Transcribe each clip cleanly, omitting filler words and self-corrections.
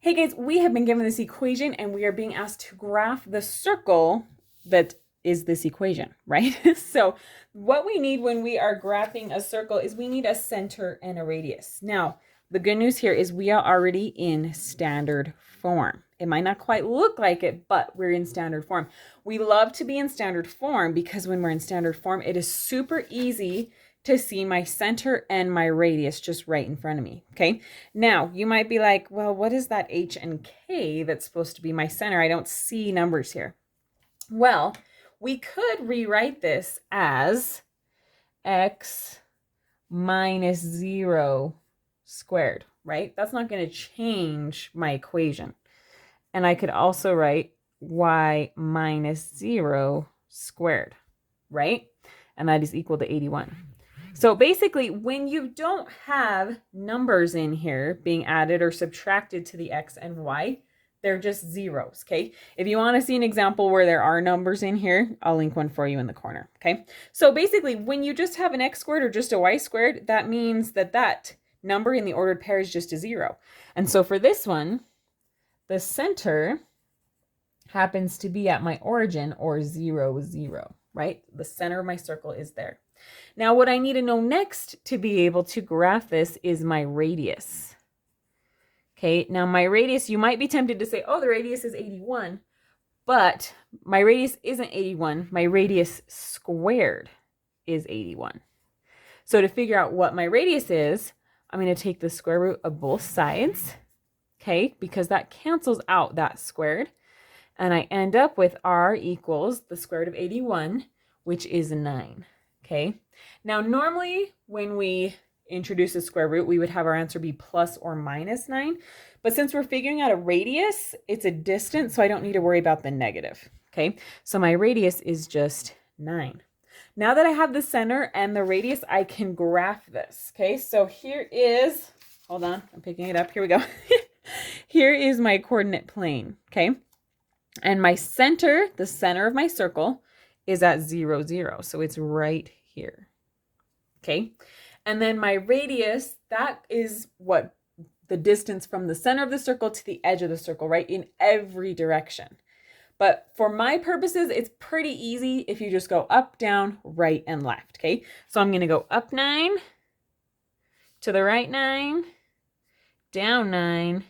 Hey guys, we have been given this equation and we are being asked to graph the circle that is this equation, right? So what we need when we are graphing a circle is we need a center and a radius. Now, the good news here is we are already in standard form. It might not quite look like it, but we're in standard form. We love to be in standard form because when we're in standard form, it is super easy to see my center and my radius just right in front of me, okay? Now, you might be like, well, what is that H and K that's supposed to be my center? I don't see numbers here. Well, we could rewrite this as x minus 0 squared, right? That's not going to change my equation. And I could also write y minus 0 squared, right? And that is equal to 81. So basically, when you don't have numbers in here being added or subtracted to the x and y, they're just zeros, okay? If you want to see an example where there are numbers in here, I'll link one for you in the corner, okay? So basically, when you just have an x squared or just a y squared, that means that that number in the ordered pair is just a 0. And so for this one, the center happens to be at my origin, or 0, 0, right? The center of my circle is there. Now, what I need to know next to be able to graph this is my radius. Okay, now my radius, you might be tempted to say, oh, the radius is 81, but my radius isn't 81. My radius squared is 81. So to figure out what my radius is, I'm going to take the square root of both sides, okay, because that cancels out that squared. And I end up with r equals the square root of 81, which is 9. Okay, now normally when we introduce a square root, we would have our answer be plus or minus 9. But since we're figuring out a radius, it's a distance, so I don't need to worry about the negative. Okay, so my radius is just 9. Now that I have the center and the radius, I can graph this. Okay, so here is, hold on, I'm picking it up. Here we go. Here is my coordinate plane. Okay, and my center, the center of my circle, is at 0, 0. So it's right here. Okay. And then my radius, that is what the distance from the center of the circle to the edge of the circle, right? In every direction. But for my purposes, it's pretty easy if you just go up, down, right, and left. Okay. So I'm going to go up 9, to the right 9, down 9,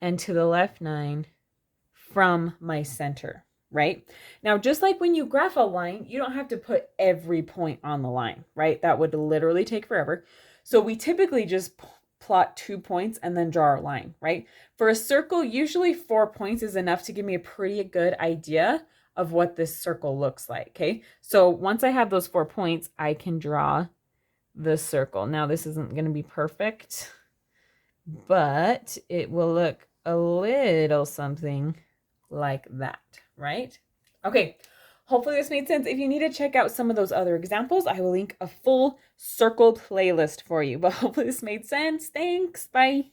and to the left 9 from my center. Right? Now, just like when you graph a line, you don't have to put every point on the line, right? That would literally take forever. So we typically just plot 2 points and then draw our line, right? For a circle, usually 4 points is enough to give me a pretty good idea of what this circle looks like, okay? So once I have those 4 points, I can draw the circle. Now, this isn't going to be perfect, but it will look a little something like that, right? Okay, hopefully this made sense. If you need to check out some of those other examples, I will link a full circle playlist for you. But hopefully this made sense. Thanks. Bye.